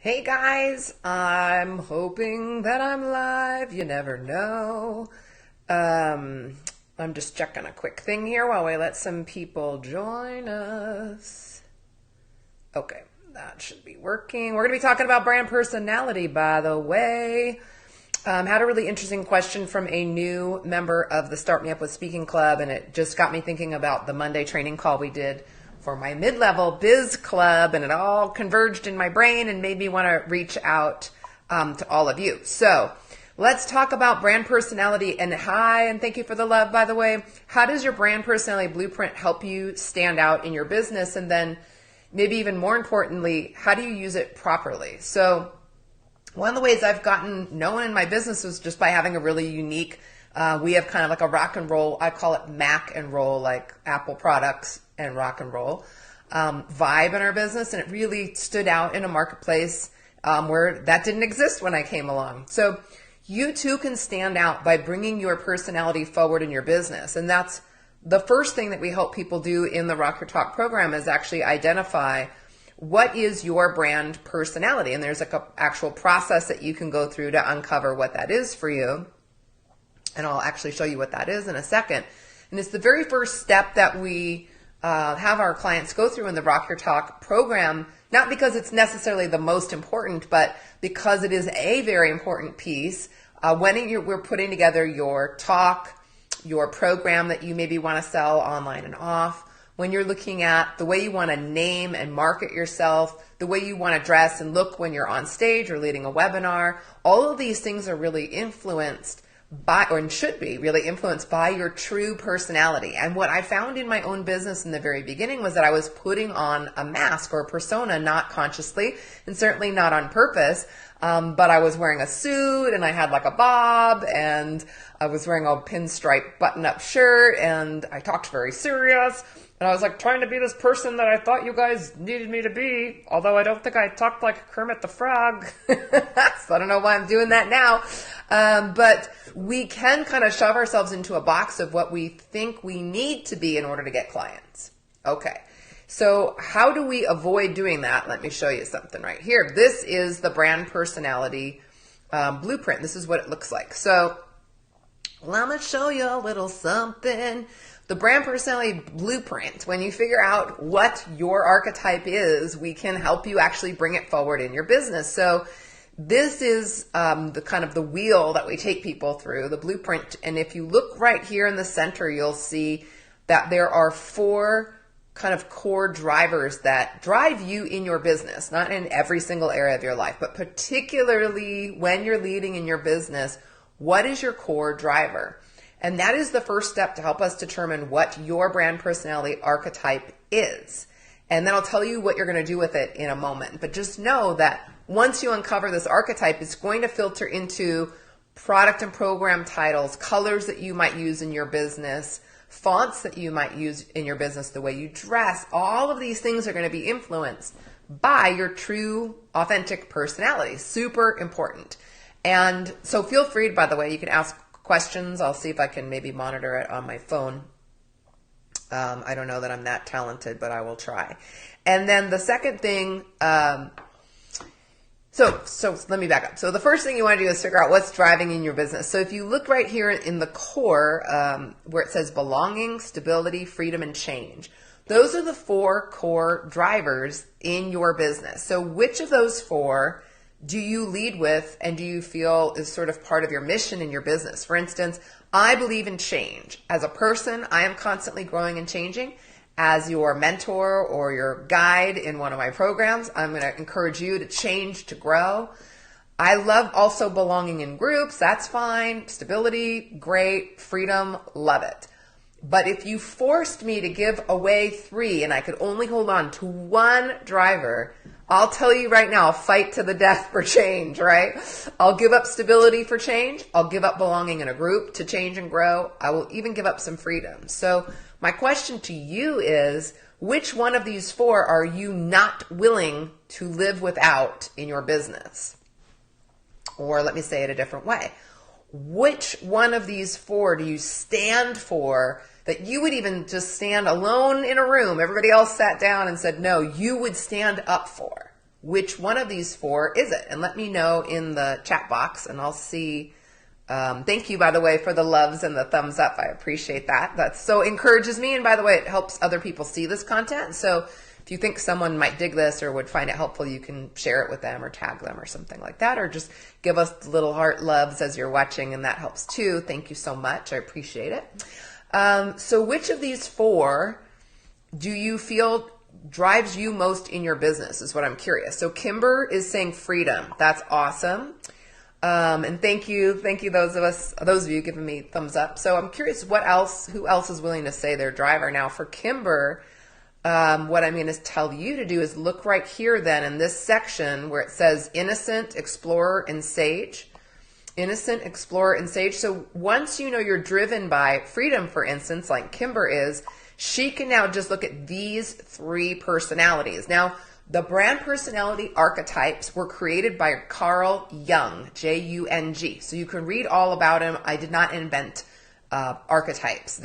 Hey guys, I'm hoping that I'm live. You never know. I'm just checking a quick thing here while we let some people join us. Okay, that should be working. We're going to be talking about brand personality, by the way. Had a really interesting question from a new member of the Start Me Up with Speaking Club, and it just got me thinking about the Monday training call we did for my mid-level biz club, and it all converged in my brain and made me want to reach out to all of you. So let's talk about brand personality. And hi, and thank you for the love, by the way. How does your brand personality blueprint help you stand out in your business? And then maybe even more importantly, how do you use it properly? So one of the ways I've gotten known in my business was just by having a really unique, we have kind of like a rock and roll, I call it Mac and roll, like Apple products and rock and roll vibe in our business. And it really stood out in a marketplace where that didn't exist when I came along. So you too can stand out by bringing your personality forward in your business. And that's the first thing that we help people do in the Rock Your Talk program, is actually identify what is your brand personality. And there's like an actual process that you can go through to uncover what that is for you. And I'll actually show you what that is in a second. And it's the very first step that we have our clients go through in the Rock Your Talk program, not because it's necessarily the most important, but because it is a very important piece. We're putting together your talk, your program that you maybe want to sell online and off, when you're looking at the way you want to name and market yourself, the way you want to dress and look when you're on stage or leading a webinar, all of these things are really influenced by, or should be really influenced by, your true personality. And what I found in my own business in the very beginning was that I was putting on a mask or a persona, not consciously and certainly not on purpose. But I was wearing a suit and I had like a bob and I was wearing a pinstripe button-up shirt and I talked very serious. And I was like trying to be this person that I thought you guys needed me to be, although I don't think I talked like Kermit the Frog. So I don't know why I'm doing that now. But we can kind of shove ourselves into a box of what we think we need to be in order to get clients. Okay. So how do we avoid doing that? Let me show you something right here. This is the brand personality blueprint. This is what it looks like. So let me show you a little something. The brand personality blueprint, when you figure out what your archetype is, we can help you actually bring it forward in your business. So this is the kind of the wheel that we take people through, the blueprint. And if you look right here in the center, you'll see that there are 4 kind of core drivers that drive you in your business, not in every single area of your life, but particularly when you're leading in your business. What is your core driver? And that is the first step to help us determine what your brand personality archetype is. And then I'll tell you what you're going to do with it in a moment. But just know that once you uncover this archetype, it's going to filter into product and program titles, colors that you might use in your business, fonts that you might use in your business, the way you dress. All of these things are going to be influenced by your true, authentic personality. Super important. And so feel free, by the way, you can ask questions. I'll see if I can maybe monitor it on my phone. I don't know that I'm that talented, but I will try. And then the second thing, so let me back up. So the first thing you want to do is figure out what's driving in your business. So if you look right here in the core, where it says belonging, stability, freedom, and change, those are the 4 core drivers in your business. So which of those 4 do you lead with and do you feel is sort of part of your mission in your business? For instance, I believe in change. As a person, I am constantly growing and changing. As your mentor or your guide in one of my programs, I'm going to encourage you to change, to grow. I love also belonging in groups. That's fine. Stability, great. Freedom, love it. But if you forced me to give away 3 and I could only hold on to 1 driver, I'll tell you right now, fight to the death for change, right? I'll give up stability for change. I'll give up belonging in a group to change and grow. I will even give up some freedom. So my question to you is, which one of these 4 are you not willing to live without in your business? Or let me say it a different way. Which one of these 4 do you stand for that you would even just stand alone in a room? Everybody else sat down and said, no, you would stand up for. which one of these four is it? And let me know in the chat box, and I'll see. Thank you, by the way, for the loves and the thumbs up. I appreciate that. That so encourages me. And by the way, it helps other people see this content. So if you think someone might dig this or would find it helpful, you can share it with them or tag them or something like that, or just give us little heart loves as you're watching, and that helps too. Thank you so much. I appreciate it. So which of these four do you feel drives you most in your business is what I'm curious. So Kimber is saying freedom. That's awesome. And thank you those of you giving me thumbs up. So I'm curious who else is willing to say their driver. Now for Kimber, what I'm going to tell you to do is look right here then in this section where it says innocent, explorer, and sage. Innocent, explorer, and sage. So once you know you're driven by freedom, for instance, like Kimber is, she can now just look at these three personalities. Now, the brand personality archetypes were created by Carl Jung, Jung. So you can read all about him. I did not invent archetypes.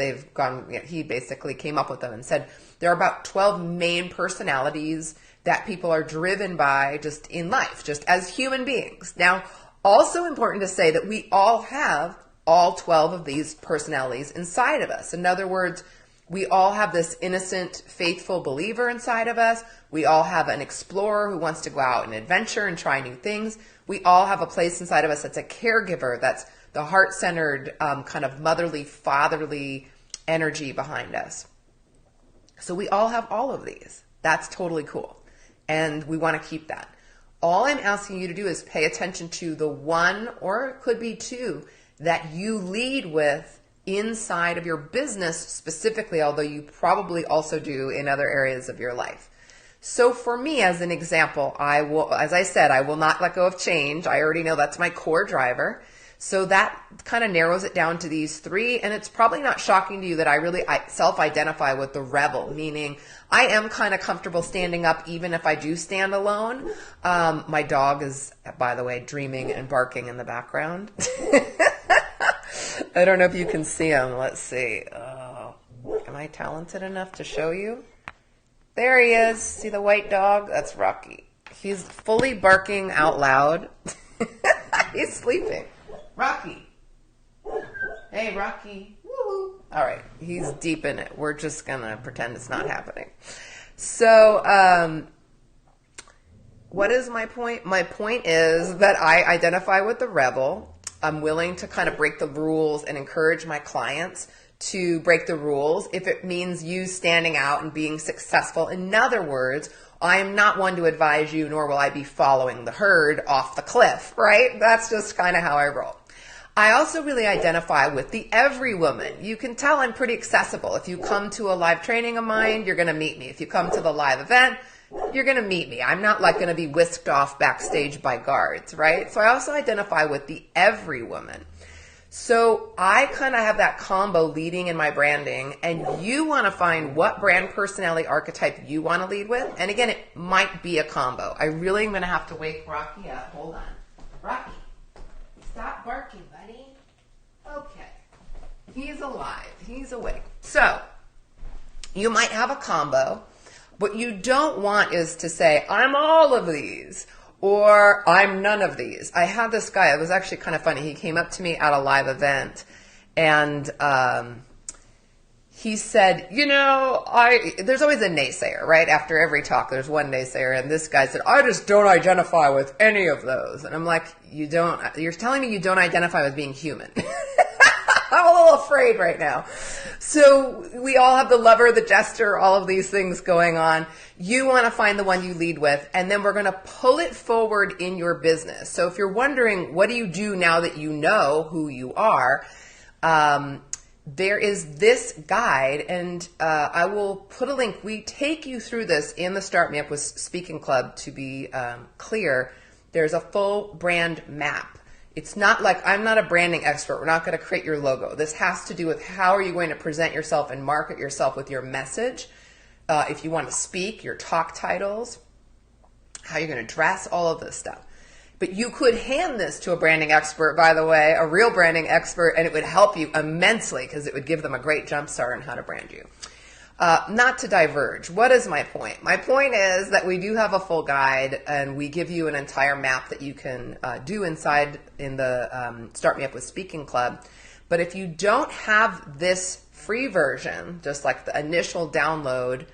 He basically came up with them and said there are about 12 main personalities that people are driven by just in life, just as human beings. Now, also important to say that we all have all 12 of these personalities inside of us. In other words, we all have this innocent, faithful believer inside of us. We all have an explorer who wants to go out and adventure and try new things. We all have a place inside of us that's a caregiver, that's the heart-centered, kind of motherly, fatherly energy behind us. So we all have all of these. That's totally cool. And we want to keep that. All I'm asking you to do is pay attention to the one, or it could be two, that you lead with inside of your business specifically, although you probably also do in other areas of your life. So for me, as an example, as I said, I will not let go of change. I already know that's my core driver. So that kind of narrows it down to these three. And it's probably not shocking to you that I self-identify with the rebel, meaning I am kind of comfortable standing up even if I do stand alone. My dog is, by the way, dreaming and barking in the background. I don't know if you can see him. Let's see. Am I talented enough to show you? There he is. See the white dog? That's Rocky. He's fully barking out loud. He's sleeping. Rocky. Hey, Rocky. Woo. All right. He's deep in it. We're just going to pretend it's not happening. So, what is my point? My point is that I identify with the rebel. I'm willing to kind of break the rules and encourage my clients to break the rules if it means you standing out and being successful. In other words, I am not one to advise you, nor will I be following the herd off the cliff, right? That's just kind of how I roll. I also really identify with the every woman. You can tell I'm pretty accessible. If you come to a live training of mine, you're going to meet me. If you come to the live event, you're going to meet me. I'm not like going to be whisked off backstage by guards, right? So I also identify with the every woman. So I kind of have that combo leading in my branding, and you want to find what brand personality archetype you want to lead with. And again, it might be a combo. I really am going to have to wake Rocky up. Hold on. Rocky, stop barking, buddy. Okay. He's alive. He's awake. So you might have a combo. What you don't want is to say, I'm all of these, or I'm none of these. I had this guy, it was actually kind of funny. He came up to me at a live event, and he said, there's always a naysayer, right? After every talk, there's one naysayer, and this guy said, I just don't identify with any of those. And I'm like, you're telling me you don't identify with being human. I'm a little afraid right now. So we all have the lover, the jester, all of these things going on. You want to find the one you lead with, and then we're going to pull it forward in your business. So if you're wondering, what do you do now that you know who you are? There is this guide, and I will put a link. We take you through this in the Start Me Up with Speaking Club to be clear. There's a full brand map. It's not like, I'm not a branding expert. We're not going to create your logo. This has to do with how are you going to present yourself and market yourself with your message. If you want to speak, your talk titles, how you're going to dress, all of this stuff. But you could hand this to a branding expert, by the way, a real branding expert, and it would help you immensely because it would give them a great jump start on how to brand you. Not to diverge. What is my point? My point is that we do have a full guide, and we give you an entire map that you can do inside in the Start Me Up with Speaking Club. But if you don't have this free version, just like the initial download,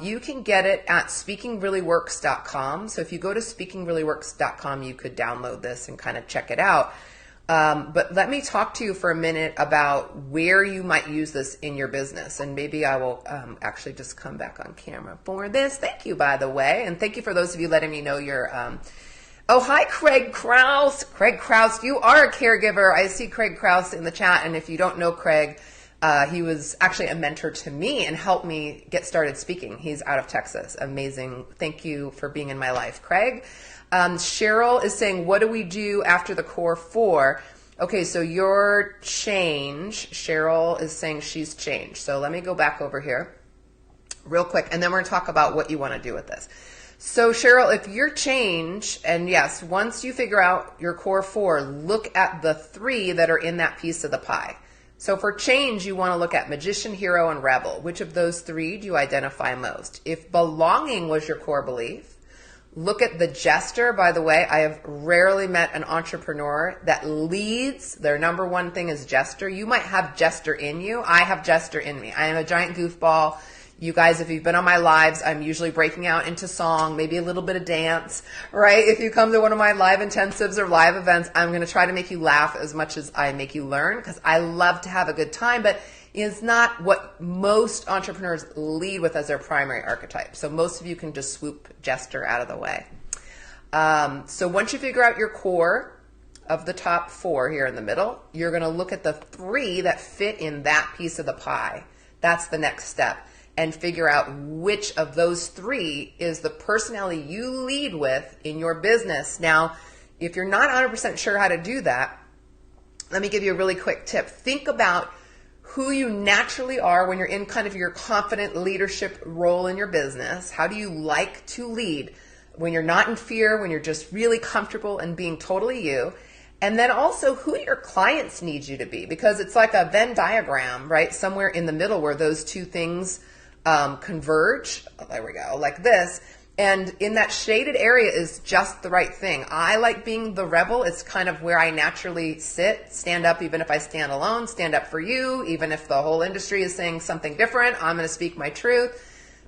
you can get it at speakingreallyworks.com. So if you go to speakingreallyworks.com, you could download this and kind of check it out. But let me talk to you for a minute about where you might use this in your business. And maybe I will actually just come back on camera for this. Thank you, by the way. And thank you for those of you letting me know your... Oh, hi, Craig Krause. Craig Krause, you are a caregiver. I see Craig Krause in the chat. And if you don't know Craig, he was actually a mentor to me and helped me get started speaking. He's out of Texas. Amazing. Thank you for being in my life, Craig. Cheryl is saying, what do we do after the core 4? Okay, so your change, Cheryl is saying she's changed. So let me go back over here real quick, and then we're going to talk about what you want to do with this. So Cheryl, if you're change, and yes, once you figure out your core 4, look at the 3 that are in that piece of the pie. So for change, you want to look at magician, hero, and rebel. Which of those 3 do you identify most? If belonging was your core belief, look at the jester. By the way, I have rarely met an entrepreneur that leads. Their number one thing is jester. You might have jester in you. I have jester in me. I am a giant goofball. You guys, if you've been on my lives, I'm usually breaking out into song, maybe a little bit of dance, right? If you come to one of my live intensives or live events, I'm going to try to make you laugh as much as I make you learn, because I love to have a good time, but it's not what most entrepreneurs lead with as their primary archetype. So most of you can just swoop jester out of the way. So once you figure out your core of the top 4 here in the middle, you're going to look at the 3 that fit in that piece of the pie. That's the next step. And figure out which of those 3 is the personality you lead with in your business. Now, if you're not 100% sure how to do that, let me give you a really quick tip. Think about who you naturally are when you're in kind of your confident leadership role in your business. How do you like to lead when you're not in fear, when you're just really comfortable and being totally you? And then also who your clients need you to be, because it's like a Venn diagram, right? Somewhere in the middle where those 2 things converge. Oh, there we go, like this. And in that shaded area is just the right thing. I like being the rebel. It's kind of where I naturally sit, stand up even if I stand alone, stand up for you, even if the whole industry is saying something different, I'm going to speak my truth.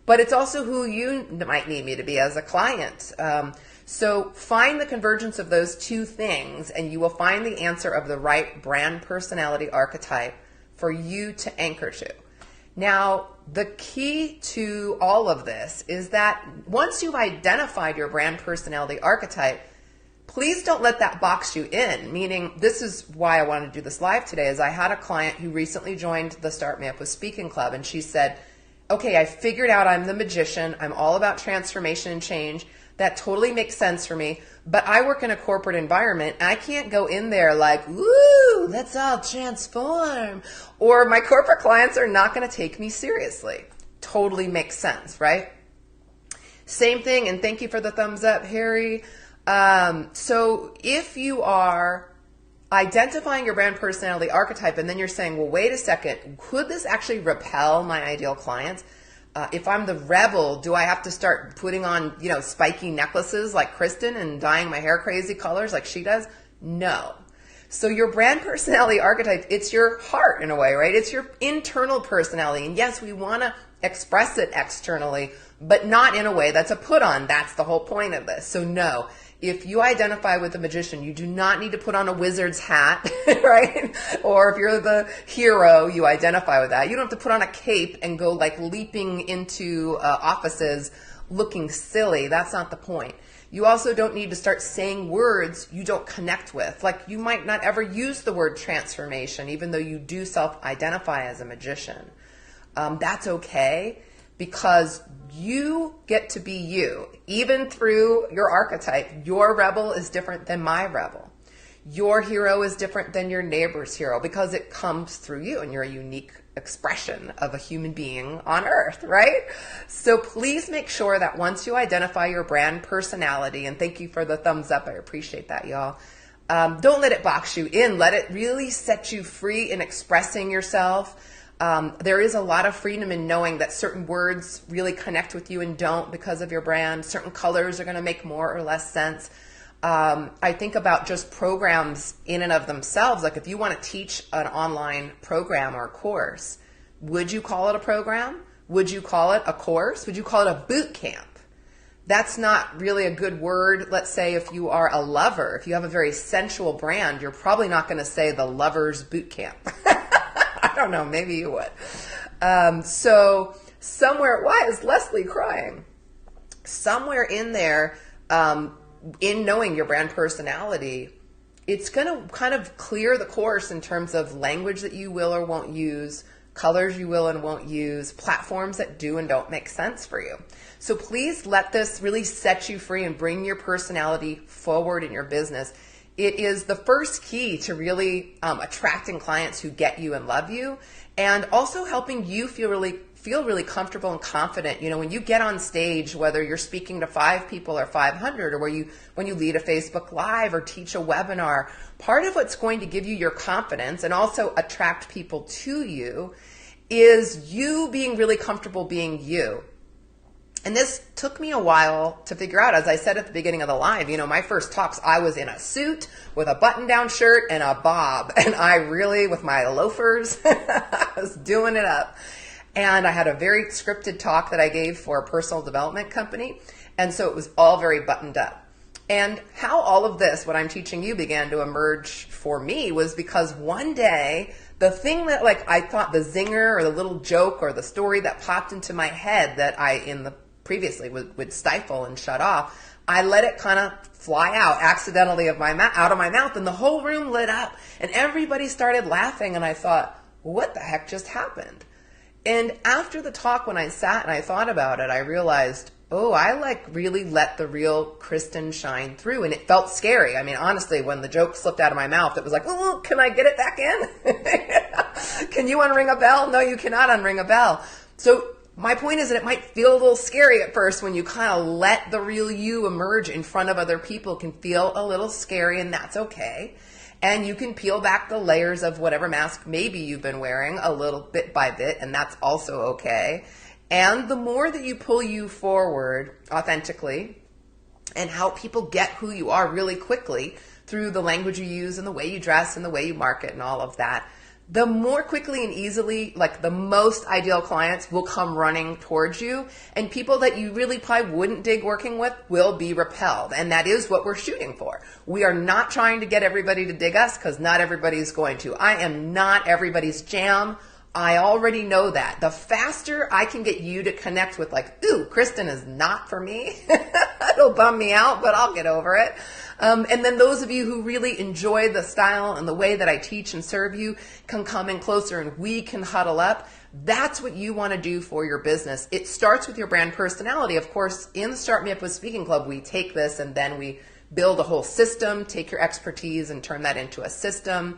But it's also who you might need me to be as a client. So find the convergence of those 2 things, and you will find the answer of the right brand personality archetype for you to anchor to. Now, the key to all of this is that once you've identified your brand personality archetype, please don't let that box you in. Meaning, this is why I wanted to do this live today, is I had a client who recently joined the Start Me Up with Speaking Club, and she said, okay, I figured out I'm the magician. I'm all about transformation and change. That totally makes sense for me. But I work in a corporate environment, and I can't go in there like, woo, let's all transform. Or my corporate clients are not going to take me seriously. Totally makes sense, right? Same thing, and thank you for the thumbs up, Harry. So if you are identifying your brand personality archetype, and then you're saying, well, wait a second, could this actually repel my ideal clients? If I'm the rebel, do I have to start putting on, spiky necklaces like Kristen and dyeing my hair crazy colors like she does? No. So your brand personality archetype, it's your heart in a way, right? It's your internal personality. And yes, we want to express it externally, but not in a way that's a put on. That's the whole point of this. So no. If you identify with the magician, you do not need to put on a wizard's hat, right? Or if you're the hero, you identify with that. You don't have to put on a cape and go like leaping into offices looking silly. That's not the point. You also don't need to start saying words you don't connect with. Like you might not ever use the word transformation, even though you do self-identify as a magician. That's okay, because you get to be you. Even through your archetype, your rebel is different than my rebel. Your hero is different than your neighbor's hero, because it comes through you and you're a unique expression of a human being on earth, right? So please make sure that once you identify your brand personality, and thank you for the thumbs up, I appreciate that, y'all. Don't let it box you in. Let it really set you free in expressing yourself. There is a lot of freedom in knowing that certain words really connect with you and don't because of your brand. Certain colors are going to make more or less sense. I think about just programs in and of themselves. Like if you want to teach an online program or course, would you call it a program? Would you call it a course? Would you call it a boot camp? That's not really a good word. Let's say if you are a lover, if you have a very sensual brand, you're probably not going to say the lover's boot camp. I don't know, maybe you would. So somewhere, why is Leslie crying? Somewhere in there, in knowing your brand personality, it's going to kind of clear the course in terms of language that you will or won't use, colors you will and won't use, platforms that do and don't make sense for you. So please let this really set you free and bring your personality forward in your business. It is the first key to really attracting clients who get you and love you, and also helping you feel really comfortable and confident. You know, when you get on stage, whether you're speaking to 5 people or 500, or when you lead a Facebook Live or teach a webinar, part of what's going to give you your confidence and also attract people to you is you being really comfortable being you. And this took me a while to figure out. As I said at the beginning of the live, you know, my first talks, I was in a suit with a button-down shirt and a bob. And I really, with my loafers, I was doing it up. And I had a very scripted talk that I gave for a personal development company. And so it was all very buttoned up. And how all of this, what I'm teaching you, began to emerge for me was because one day, the thing that like I thought the zinger or the little joke or the story that popped into my head that I previously would stifle and shut off, I let it kind of fly out accidentally out of my mouth, and the whole room lit up and everybody started laughing, and I thought, what the heck just happened? And after the talk, when I sat and I thought about it, I realized, oh, I really let the real Kristen shine through, and it felt scary. I mean, honestly, when the joke slipped out of my mouth, it was like, oh, can I get it back in? Can you unring a bell? No, you cannot unring a bell. So my point is that it might feel a little scary at first when you kind of let the real you emerge in front of other people. It can feel a little scary, and that's okay. And you can peel back the layers of whatever mask maybe you've been wearing a little bit by bit, and that's also okay. And the more that you pull you forward authentically and help people get who you are really quickly through the language you use and the way you dress and the way you market and all of that, the more quickly and easily, like the most ideal clients will come running towards you, and people that you really probably wouldn't dig working with will be repelled. And that is what we're shooting for. We are not trying to get everybody to dig us, because not everybody's going to. I am not everybody's jam. I already know that. The faster I can get you to connect with like, ooh, Kristen is not for me. It'll bum me out, but I'll get over it. And then those of you who really enjoy the style and the way that I teach and serve you can come in closer and we can huddle up. That's what you want to do for your business. It starts with your brand personality. Of course, in the Start Me Up with Speaking Club, we take this and then we build a whole system, take your expertise and turn that into a system.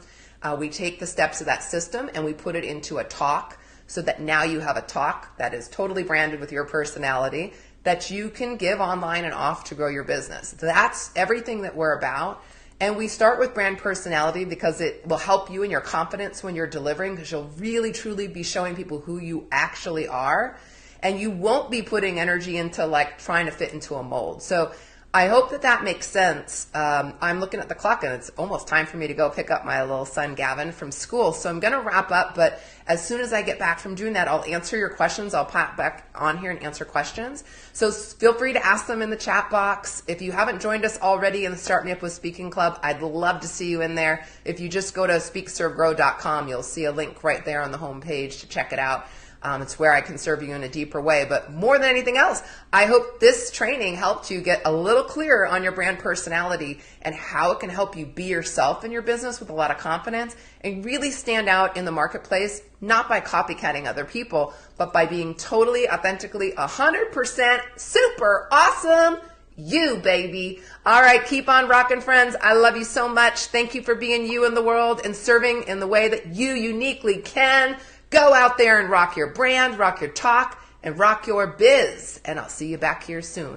We take the steps of that system and we put it into a talk so that now you have a talk that is totally branded with your personality that you can give online and off to grow your business. That's everything that we're about. And we start with brand personality because it will help you in your confidence when you're delivering, because you'll really truly be showing people who you actually are. And you won't be putting energy into like trying to fit into a mold. So I hope that that makes sense. I'm looking at the clock and it's almost time for me to go pick up my little son Gavin from school. So I'm going to wrap up, but as soon as I get back from doing that, I'll answer your questions. I'll pop back on here and answer questions. So feel free to ask them in the chat box. If you haven't joined us already in the Start Me Up with Speaking Club, I'd love to see you in there. If you just go to speakservegrow.com, you'll see a link right there on the homepage to check it out. It's where I can serve you in a deeper way. But more than anything else, I hope this training helped you get a little clearer on your brand personality and how it can help you be yourself in your business with a lot of confidence and really stand out in the marketplace, not by copycatting other people, but by being totally, authentically, 100% super awesome you, baby. All right, keep on rocking, friends. I love you so much. Thank you for being you in the world and serving in the way that you uniquely can. Go out there and rock your brand, rock your talk, and rock your biz. And I'll see you back here soon.